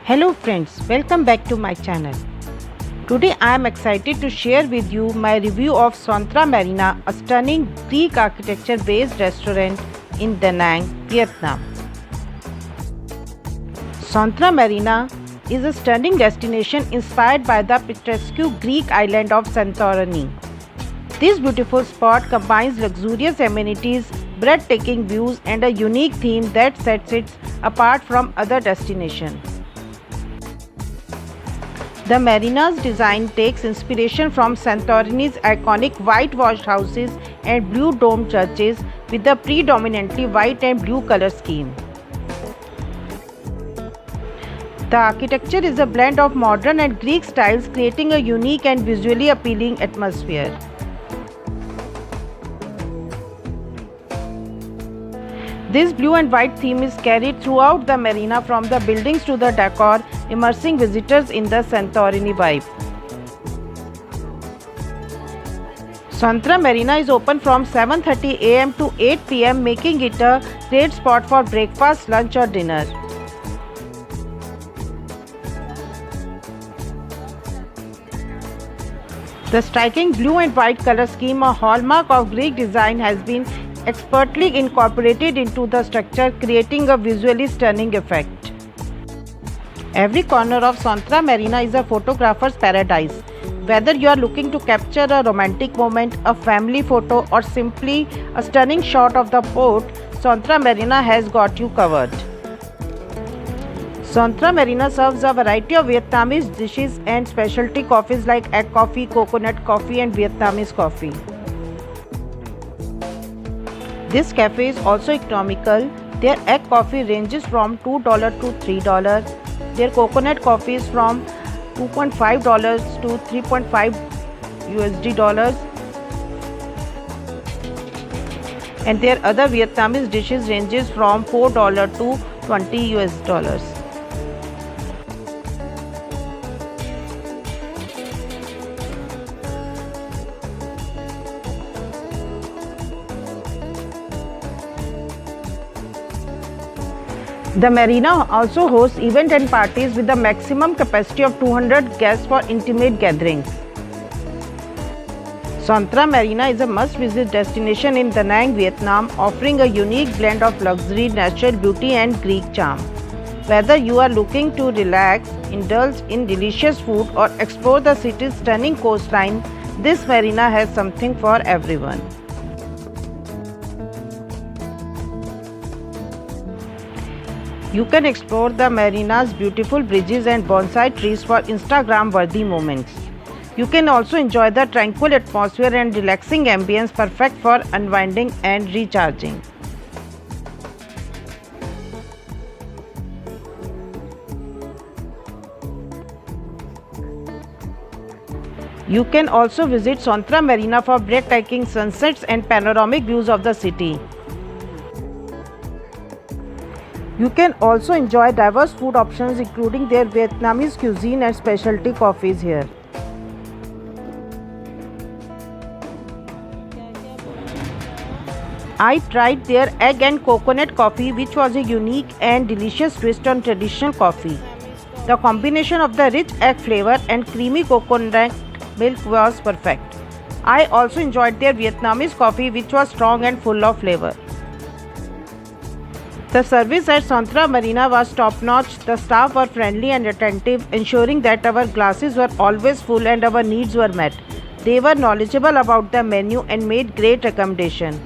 Hello friends, welcome back to my channel. Today I am excited to share with you my review of Sontra Marina, a stunning Greek architecture based restaurant in Da Nang, Vietnam. Sontra Marina is a stunning destination inspired by the picturesque Greek island of Santorini. This beautiful spot combines luxurious amenities, breathtaking views, and a unique theme that sets it apart from other destinations. The marina's design takes inspiration from Santorini's iconic whitewashed houses and blue domed churches with a predominantly white and blue color scheme. The architecture is a blend of modern and Greek styles, creating a unique and visually appealing atmosphere. This blue and white theme is carried throughout the marina, from the buildings to the decor, immersing visitors in the Santorini vibe. Sontra Marina is open from 7:30 am to 8 pm, making it a great spot for breakfast, lunch or dinner. The striking blue and white color scheme, a hallmark of Greek design, has been expertly incorporated into the structure, creating a visually stunning effect. Every corner of Sontra Marina is a photographer's paradise. Whether you are looking to capture a romantic moment, a family photo, or simply a stunning shot of the port, Sontra Marina has got you covered. Sontra Marina serves a variety of Vietnamese dishes and specialty coffees like egg coffee, coconut coffee, and Vietnamese coffee. This cafe is also economical. Their egg coffee ranges from $2 to $3. Their coconut coffee is from $2.5 to $3.5 USD. And their other Vietnamese dishes ranges from $4 to $20 US. The marina also hosts events and parties with a maximum capacity of 200 guests for intimate gatherings. Sontra Marina is a must-visit destination in Da Nang, Vietnam, offering a unique blend of luxury, natural beauty and Greek charm. Whether you are looking to relax, indulge in delicious food or explore the city's stunning coastline, this marina has something for everyone. You can explore the marina's beautiful bridges and bonsai trees for Instagram-worthy moments. You can also enjoy the tranquil atmosphere and relaxing ambience, perfect for unwinding and recharging. You can also visit Sontra Marina for breathtaking sunsets and panoramic views of the city. You can also enjoy diverse food options, including their Vietnamese cuisine and specialty coffees here. I tried their egg and coconut coffee, which was a unique and delicious twist on traditional coffee. The combination of the rich egg flavor and creamy coconut milk was perfect. I also enjoyed their Vietnamese coffee, which was strong and full of flavor. The service at Sontra Marina was top-notch. The staff were friendly and attentive, ensuring that our glasses were always full and our needs were met. They were knowledgeable about the menu and made great recommendations.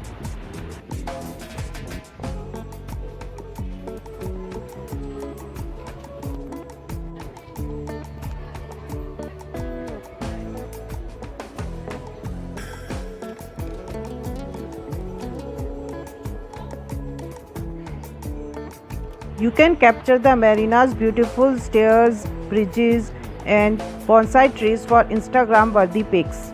You can capture the marina's beautiful stairs, bridges, and bonsai trees for Instagram-worthy pics.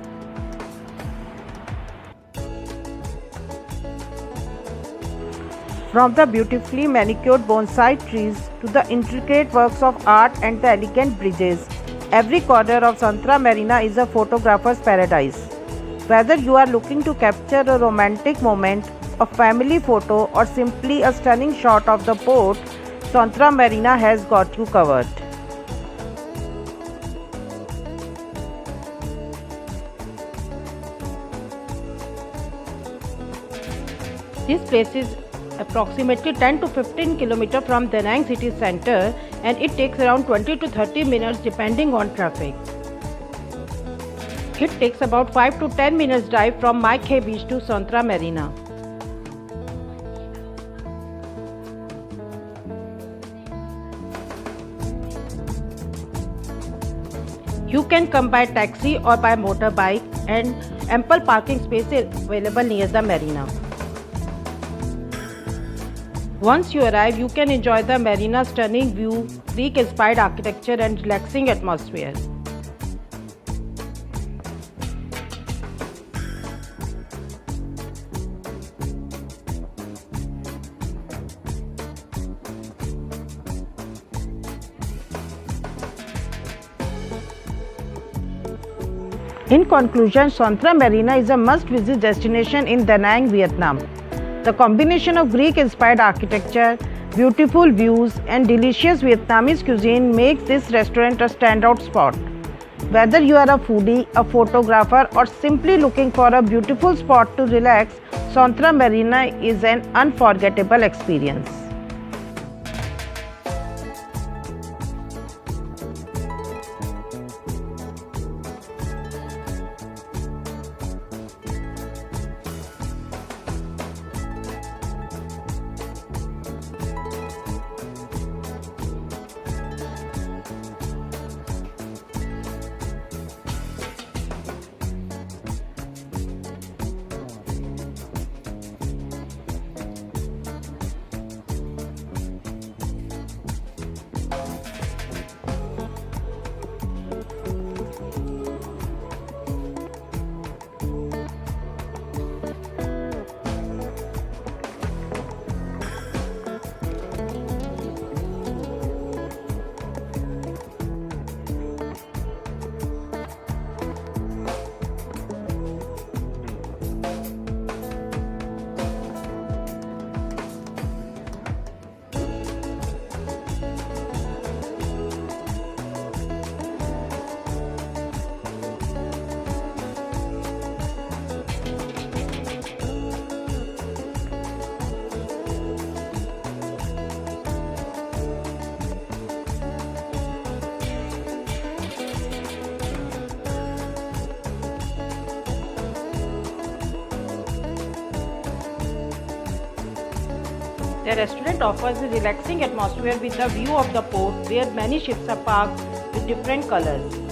From the beautifully manicured bonsai trees to the intricate works of art and the elegant bridges, every corner of Sontra Marina is a photographer's paradise. Whether you are looking to capture a romantic moment, a family photo, or simply a stunning shot of the port, Sontra Marina has got you covered. This place is approximately 10 to 15 km from Da Nang city center and it takes around 20 to 30 minutes depending on traffic. It takes about 5 to 10 minutes drive from Mai Khe beach to Sontra Marina. You can come by taxi or by motorbike and ample parking space is available near the marina. Once you arrive, you can enjoy the marina's stunning view, Greek-inspired architecture and relaxing atmosphere. In conclusion, Sontra Marina is a must-visit destination in Da Nang, Vietnam. The combination of Greek-inspired architecture, beautiful views, and delicious Vietnamese cuisine makes this restaurant a standout spot. Whether you are a foodie, a photographer, or simply looking for a beautiful spot to relax, Sontra Marina is an unforgettable experience. The restaurant offers a relaxing atmosphere with the view of the port where many ships are parked with different colors.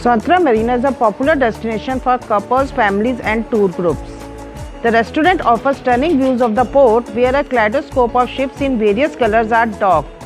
Santra Marina is a popular destination for couples, families, and tour groups. The restaurant offers stunning views of the port where a kaleidoscope of ships in various colors are docked.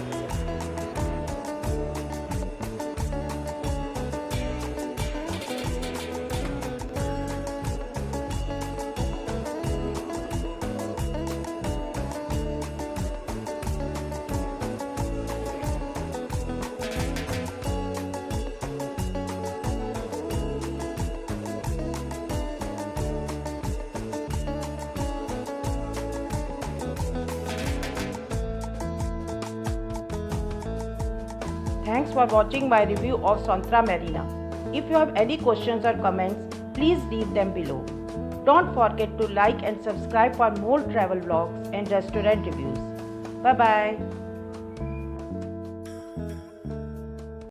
Thanks for watching my review of Santra Marina. If you have any questions or comments, please leave them below. Don't forget to like and subscribe for more travel vlogs and restaurant reviews. Bye bye.